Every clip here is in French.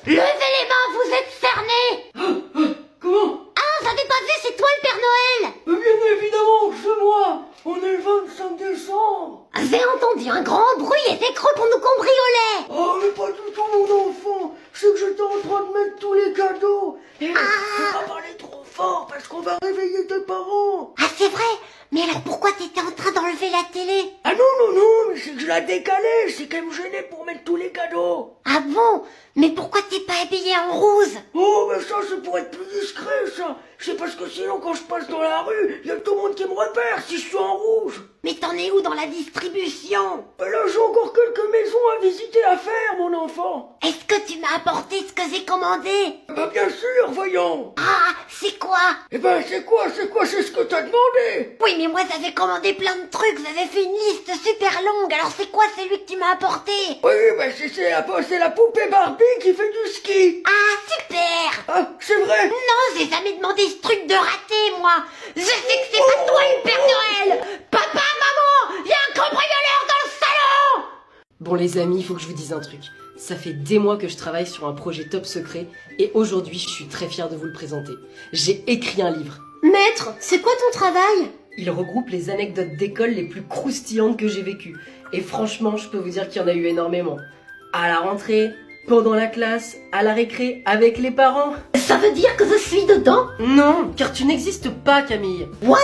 Levez les mains, vous êtes cernés. Comment? Ah, j'avais pas vu, c'est toi le Père Noël. Bien évidemment, c'est moi. On est le 25 décembre. J'ai entendu un grand bruit et j'ai cru qu'on nous cambriolait. Oh, mais pas du tout, mon enfant. C'est que j'étais en train de mettre tous les cadeaux. Et faut pas parler trop fort parce qu'on va réveiller tes parents. Ah, c'est vrai. Mais alors pourquoi t'étais en train d'enlever la télé? Ah non, mais c'est que je la décalais. C'est qu'elle me gênait pour mettre tous les cadeaux. Ah bon? Mais pourquoi t'es pas habillé en rose? Oh, mais ça, c'est pour être plus discret, ça. C'est parce que sinon, quand je passe dans la rue, y a tout le monde qui me repère si je suis en rouge. Mais t'en es où dans la distribution? Mais là, j'ai encore quelques maisons à visiter, à faire, mon enfant. Est-ce que tu m'as apporté ce que j'ai commandé? Bah, bien sûr, voyons. Ah, c'est quoi? Eh ben, c'est quoi, c'est ce que t'as demandé. Oui, mais moi j'avais commandé plein de trucs, j'avais fait une liste super longue, alors c'est quoi celui que tu m'as apporté? Oui, bah, c'est la poupée Barbie qui fait du ski. Ah, super! Ah, c'est vrai. Non, j'ai jamais demandé ce truc de raté, moi! Je sais que c'est pas toi le Père Noël! Papa, maman! Y a un cambrioleur dans le salon! Bon les amis, il faut que je vous dise un truc. Ça fait des mois que je travaille sur un projet top secret et aujourd'hui je suis très fière de vous le présenter. J'ai écrit un livre. Maître, c'est quoi ton travail? Il regroupe les anecdotes d'école les plus croustillantes que j'ai vécues. Et franchement, je peux vous dire qu'il y en a eu énormément. À la rentrée, pendant la classe, à la récré, avec les parents. Ça veut dire que je suis dedans? Non, car tu n'existes pas Camille. What?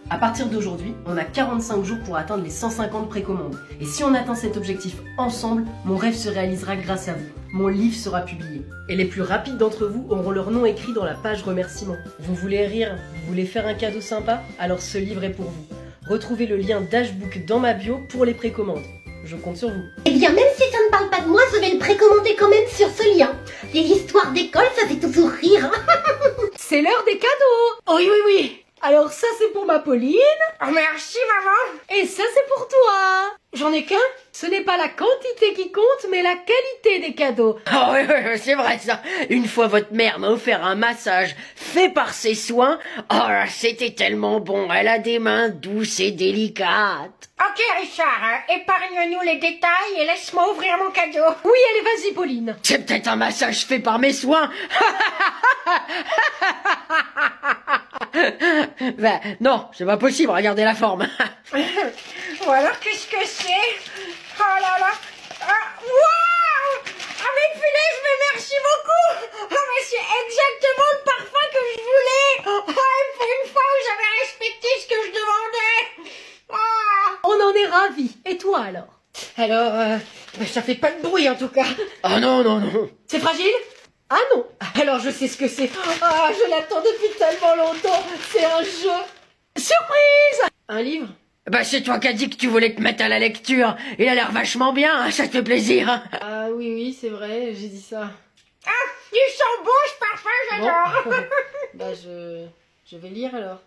À partir d'aujourd'hui, on a 45 jours pour atteindre les 150 précommandes. Et si on atteint cet objectif ensemble, mon rêve se réalisera grâce à vous. Mon livre sera publié. Et les plus rapides d'entre vous auront leur nom écrit dans la page remerciement. Vous voulez rire? Vous voulez faire un cadeau sympa? Alors ce livre est pour vous. Retrouvez le lien Dashbook dans ma bio pour les précommandes. Je compte sur vous. Eh bien, même si ça ne parle pas de moi, je vais le précommander quand même sur ce lien. Les histoires d'école, ça fait toujours rire. C'est l'heure des cadeaux! Oui. Alors ça c'est pour ma Pauline. Oh, merci, maman. Et ça c'est pour toi. J'en ai qu'un. Ce n'est pas la quantité qui compte, mais la qualité des cadeaux. Ah oui, c'est vrai ça. Une fois votre mère m'a offert un massage fait par ses soins. Oh là, c'était tellement bon. Elle a des mains douces et délicates. Ok, Richard, épargne-nous les détails et laisse-moi ouvrir mon cadeau. Oui, allez, vas-y, Pauline. C'est peut-être un massage fait par mes soins. Ben, non, c'est pas possible, regardez la forme. Ou alors, qu'est-ce que c'est? Oh là là. Waouh! Ah mais punaise, mais merci beaucoup. Oh mais c'est exactement le parfum que je voulais. Oh, et pour une fois où j'avais respecté ce que je demandais. Ah. On en est ravis. Et toi, alors? Alors, ça fait pas de bruit en tout cas. Oh non. C'est fragile? Ah non. Alors je sais ce que c'est. Ah, je l'attends depuis tellement longtemps. C'est un jeu. Surprise! Un livre? Bah c'est toi qui as dit que tu voulais te mettre à la lecture. Il a l'air vachement bien, hein, ça te fait plaisir. Ah oui, c'est vrai, j'ai dit ça. Ah, il sent bon ce parfum, j'adore. Bon. Bah je vais lire alors.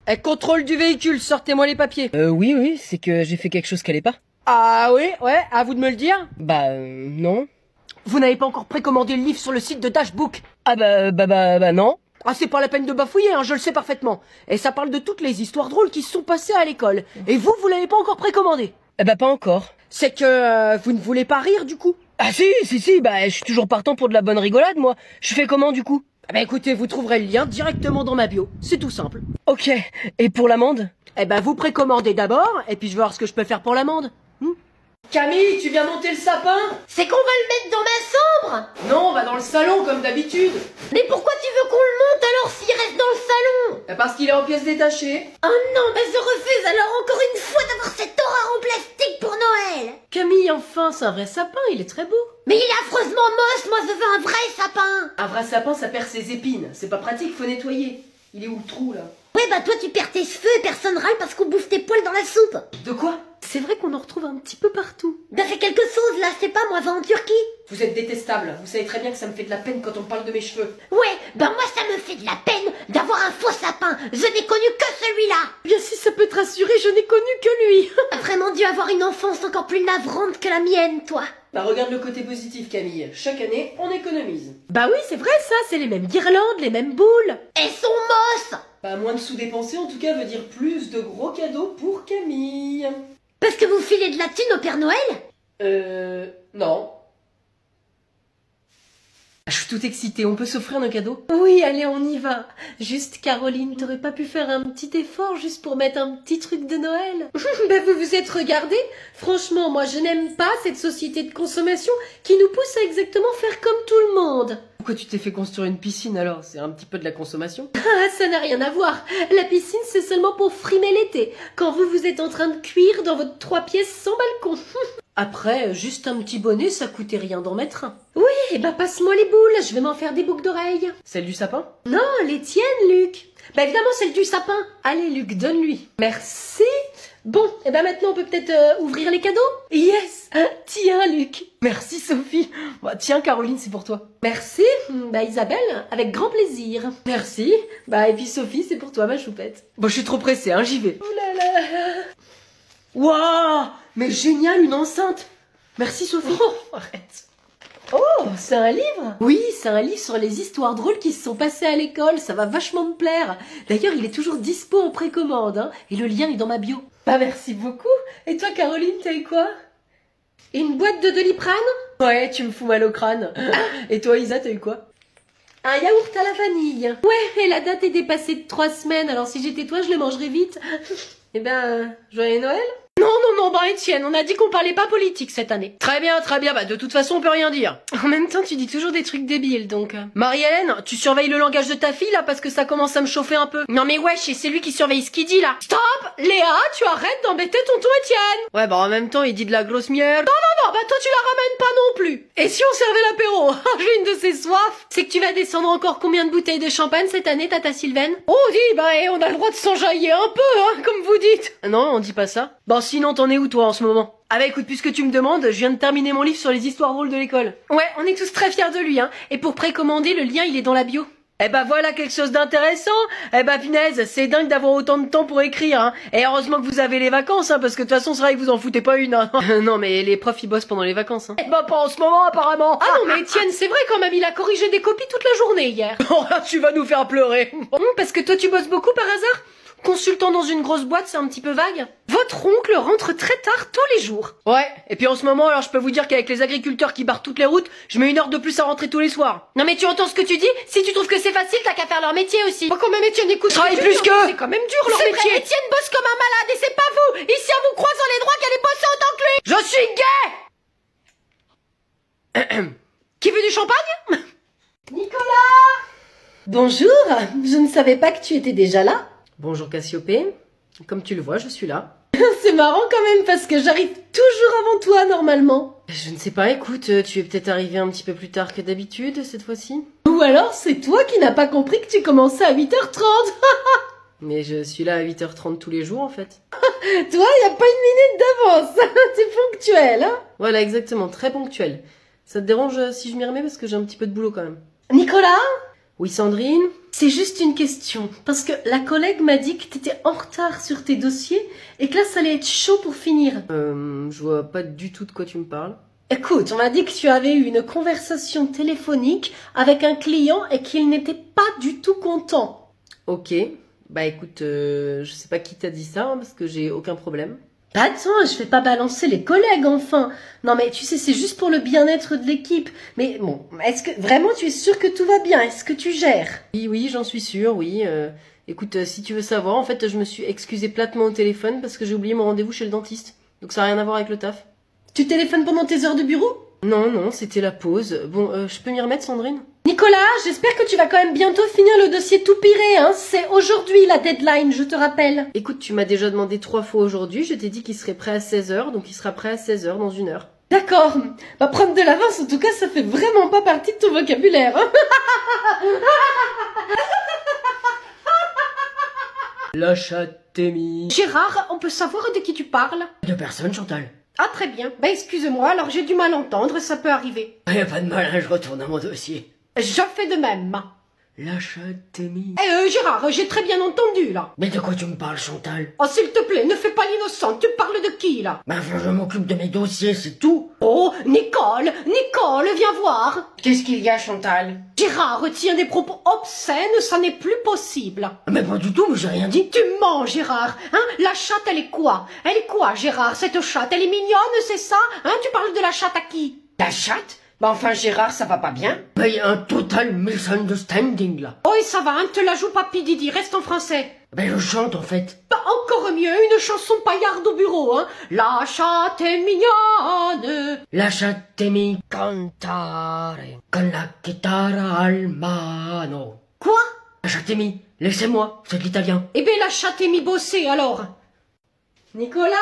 Eh, contrôle du véhicule, sortez-moi les papiers. Oui, c'est que j'ai fait quelque chose qu'elle est pas. Ah oui, ouais, à vous de me le dire. Bah non. Vous n'avez pas encore précommandé le livre sur le site de Dashbook. Ah bah non. Ah, c'est pas la peine de bafouiller, hein, je le sais parfaitement. Et ça parle de toutes les histoires drôles qui se sont passées à l'école. Et vous l'avez pas encore précommandé. Eh bah pas encore. C'est que vous ne voulez pas rire du coup. Ah si, bah je suis toujours partant pour de la bonne rigolade moi. Je fais comment du coup? Eh ben écoutez, vous trouverez le lien directement dans ma bio. C'est tout simple. Ok, et pour l'amende? Eh ben vous précommandez d'abord, et puis je vais voir ce que je peux faire pour l'amende. Camille, tu viens monter le sapin? C'est qu'on va le mettre dans ma chambre. Non, on va dans le salon comme d'habitude. Mais pourquoi tu veux qu'on le monte alors s'il reste dans le salon? Bah parce qu'il est en pièces détachées. Oh non, mais je refuse alors encore une fois d'avoir cette horreur en plastique pour Noël. Camille, enfin, c'est un vrai sapin, il est très beau. Mais il est affreusement moche, moi je veux un vrai sapin. Un vrai sapin, ça perd ses épines. C'est pas pratique, faut nettoyer. Il est où le trou là? Ouais bah toi tu perds tes cheveux et personne râle parce qu'on bouffe tes poils dans la soupe. De quoi? C'est vrai qu'on en retrouve un petit peu partout. Bah fais quelque chose là, c'est pas moi, va en Turquie. Vous êtes détestable. Vous savez très bien que ça me fait de la peine quand on parle de mes cheveux. Ouais, bah moi ça me fait de la peine d'avoir un faux sapin. Je n'ai connu que celui-là. Bien si ça peut te rassurer, je n'ai connu que lui. T'as vraiment dû avoir une enfance encore plus navrante que la mienne, toi. Bah regarde le côté positif Camille. Chaque année, on économise. Bah oui, c'est vrai ça, c'est les mêmes guirlandes, les mêmes boules. Elles sont moches. Bah moins de sous-dépenser en tout cas veut dire plus de gros cadeaux pour Camille. Parce que vous filez de la thune au Père Noël? Non. Je suis toute excitée, on peut s'offrir nos cadeaux? Oui, allez, on y va. Juste, Caroline, t'aurais pas pu faire un petit effort juste pour mettre un petit truc de Noël? Ben, vous vous êtes regardé? Franchement, moi, je n'aime pas cette société de consommation qui nous pousse à exactement faire comme tout le monde. Pourquoi tu t'es fait construire une piscine alors? C'est un petit peu de la consommation? Ah, ça n'a rien à voir. La piscine, c'est seulement pour frimer l'été, quand vous êtes en train de cuire dans votre 3 pièces sans balcon. Après, juste un petit bonnet, ça coûtait rien d'en mettre un. Oui, et bah passe-moi les boules, je vais m'en faire des boucles d'oreilles. Celle du sapin? Non, les tiennes, Luc. Bah évidemment, celle du sapin. Allez, Luc, donne-lui. Merci. Bon, et ben maintenant on peut peut-être ouvrir les cadeaux? Yes. Tiens, Luc. Merci, Sophie. Bah, tiens, Caroline, c'est pour toi. Merci. Bah Isabelle, avec grand plaisir. Merci. Bah et puis Sophie, c'est pour toi, ma choupette. Bon, je suis trop pressée, hein, j'y vais. Oh là là. Waouh! Mais génial, une enceinte! Merci Sophie! Oh, arrête! Oh, c'est un livre? Oui, c'est un livre sur les histoires drôles qui se sont passées à l'école, ça va vachement me plaire. D'ailleurs, il est toujours dispo en précommande, hein, et le lien est dans ma bio. Bah merci beaucoup! Et toi Caroline, t'as eu quoi? Une boîte de Doliprane? Ouais, tu me fous mal au crâne. Et toi Isa, t'as eu quoi? Un yaourt à la vanille. Ouais, et la date est dépassée de 3 semaines, alors si j'étais toi, je le mangerais vite. Eh ben, joyeux Noël? Non, bah Étienne, on a dit qu'on parlait pas politique cette année. Très bien, bah de toute façon on peut rien dire. En même temps, tu dis toujours des trucs débiles, donc... Marie-Hélène, tu surveilles le langage de ta fille là parce que ça commence à me chauffer un peu. Non mais wesh, et c'est lui qui surveille ce qu'il dit là. Stop! Léa, tu arrêtes d'embêter tonton Étienne. Ouais, bah en même temps il dit de la grosse merde. Non, bah toi tu la ramènes pas non plus. Et si on servait l'apéro? J'ai une de ces soifs. C'est que tu vas descendre encore combien de bouteilles de champagne cette année, tata Sylvaine? Oh, dis, bah on a le droit de s'enjailler un peu, hein, comme vous dites. Non, on dit pas ça. Bon, sinon t'en es où toi en ce moment? Ah bah écoute, puisque tu me demandes, je viens de terminer mon livre sur les histoires drôles de l'école. Ouais, on est tous très fiers de lui, hein. Et pour précommander, le lien il est dans la bio. Eh bah voilà quelque chose d'intéressant. Eh bah punaise, c'est dingue d'avoir autant de temps pour écrire, hein. Et heureusement que vous avez les vacances, hein, parce que de toute façon c'est vrai que vous en foutez pas une, hein. Non mais les profs ils bossent pendant les vacances, hein. Eh bah pas en ce moment apparemment. Ah non mais Étienne, c'est vrai quand même, il a corrigé des copies toute la journée hier. Oh là, tu vas nous faire pleurer. Parce que toi tu bosses beaucoup par hasard? Consultant dans une grosse boîte, c'est un petit peu vague. Votre oncle rentre très tard tous les jours. Ouais, et puis en ce moment, alors je peux vous dire qu'avec les agriculteurs qui barrent toutes les routes, je mets 1 heure de plus à rentrer tous les soirs. Non mais tu entends ce que tu dis? Si tu trouves que c'est facile, t'as qu'à faire leur métier aussi. Bon, quand même Étienne, écoute, travaille plus que... C'est quand même dur leur métier. Vrai, Étienne bosse comme un malade et c'est pas vous. Ici à vous croisant les droits qu'elle est bossée autant que lui. Je suis gay. Qui veut du champagne? Nicolas! Bonjour, je ne savais pas que tu étais déjà là. Bonjour Cassiopée, comme tu le vois, je suis là. C'est marrant quand même parce que j'arrive toujours avant toi normalement. Je ne sais pas, écoute, tu es peut-être arrivé un petit peu plus tard que d'habitude cette fois-ci. Ou alors c'est toi qui n'as pas compris que tu commençais à 8h30. Mais je suis là à 8h30 tous les jours en fait. Toi, y a pas une minute d'avance. T'es ponctuel, hein? Voilà, exactement, très ponctuel. Ça te dérange si je m'y remets parce que j'ai un petit peu de boulot quand même. Nicolas? Oui Sandrine? C'est juste une question, parce que la collègue m'a dit que t'étais en retard sur tes dossiers et que là ça allait être chaud pour finir. Je vois pas du tout de quoi tu me parles. Écoute, on m'a dit que tu avais eu une conversation téléphonique avec un client et qu'il n'était pas du tout content. Ok, bah écoute, je sais pas qui t'a dit ça, hein, parce que j'ai aucun problème. Attends, je vais pas balancer les collègues, enfin. Non mais tu sais, c'est juste pour le bien-être de l'équipe. Mais bon, est-ce que vraiment tu es sûr que tout va bien? Est-ce que tu gères? Oui, j'en suis sûre, oui. Écoute, si tu veux savoir, en fait, je me suis excusée platement au téléphone parce que j'ai oublié mon rendez-vous chez le dentiste. Donc ça n'a rien à voir avec le taf. Tu téléphones pendant tes heures de bureau? Non, c'était la pause. Bon, je peux m'y remettre, Sandrine? Nicolas, j'espère que tu vas quand même bientôt finir le dossier tout piré, hein. C'est aujourd'hui la deadline, je te rappelle. Écoute, tu m'as déjà demandé 3 fois aujourd'hui, je t'ai dit qu'il serait prêt à 16h, donc il sera prêt à 16h dans 1 heure. D'accord. Bah, prendre de l'avance, en tout cas, ça fait vraiment pas partie de ton vocabulaire, hein. La chatémie. Gérard, on peut savoir de qui tu parles? De personne, Chantal. Ah, très bien. Bah, excuse-moi, alors j'ai du mal à entendre, ça peut arriver. Y a pas de mal, je retourne à mon dossier. Je fais de même. La chatémie. Gérard, j'ai très bien entendu, là. Mais de quoi tu me parles, Chantal? Oh, s'il te plaît, ne fais pas l'innocent, tu parles de qui, là? Ben, je m'occupe de mes dossiers, c'est tout. Oh, Nicole, viens voir. Qu'est-ce qu'il y a, Chantal? Gérard retient des propos obscènes, ça n'est plus possible. Mais pas du tout, mais j'ai rien dit. Tu mens, Gérard. Hein? La chatte, elle est quoi? Elle est quoi, Gérard, cette chatte? Elle est mignonne, c'est ça? Hein? Tu parles de la chatte à qui? La chatte? Bah enfin Gérard, ça va pas bien? Mais il y a un total misunderstanding là. Oh, et ça va, hein, te la joue pas, Didi, reste en français. Ben je chante en fait. Bah, encore mieux, une chanson paillarde au bureau, hein. La chatte est mignonne. Lasciatemi cantare con la chitarra al mano. Quoi? Lasciatemi, laissez-moi, c'est de l'italien. Eh ben, la chatte est mis bosser, alors. Nicolas,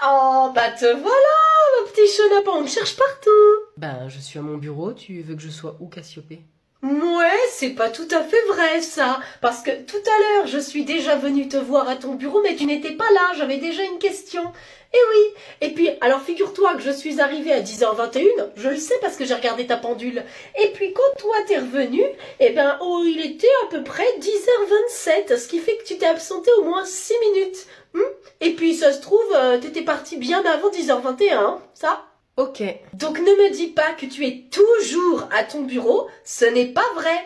oh, bah te voilà, mon petit chenapan, on me cherche partout. Ben je suis à mon bureau, tu veux que je sois où Cassiopée? Ouais, c'est pas tout à fait vrai ça, parce que tout à l'heure je suis déjà venue te voir à ton bureau, mais tu n'étais pas là, j'avais déjà une question. Eh oui, et puis alors figure-toi que je suis arrivée à 10h21, je le sais parce que j'ai regardé ta pendule, et puis quand toi t'es revenu, eh ben oh il était à peu près 10h27, ce qui fait que tu t'es absenté au moins 6 minutes. Et puis ça se trouve, t'étais parti bien avant 10h21, hein, ça. Ok. Donc ne me dis pas que tu es toujours à ton bureau, ce n'est pas vrai.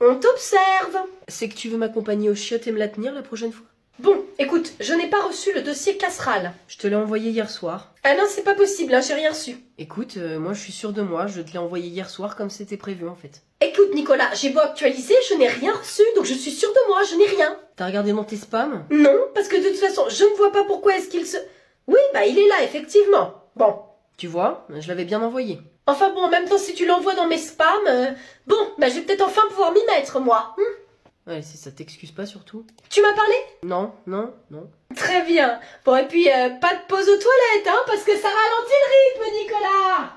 On t'observe. C'est que tu veux m'accompagner au chiottes et me la tenir la prochaine fois? Bon, écoute, je n'ai pas reçu le dossier casserole. Je te l'ai envoyé hier soir. Ah non, c'est pas possible, hein, j'ai rien reçu. Écoute, moi je suis sûre de moi, je te l'ai envoyé hier soir comme c'était prévu en fait. Écoute Nicolas, j'ai beau actualiser, je n'ai rien reçu, donc je suis sûre de moi, je n'ai rien. T'as regardé dans tes spams? Non, parce que de toute façon, je ne vois pas pourquoi est-ce qu'il se... Oui, bah il est là, effectivement. Bon. Tu vois, je l'avais bien envoyé. Enfin bon, en même temps, si tu l'envoies dans mes spams, bon, bah je vais peut-être enfin pouvoir m'y mettre, moi. Ouais, si ça t'excuse pas surtout. Tu m'as parlé? Non. Très bien. Bon, et puis, pas de pause aux toilettes, hein, parce que ça ralentit le rythme, Nicolas.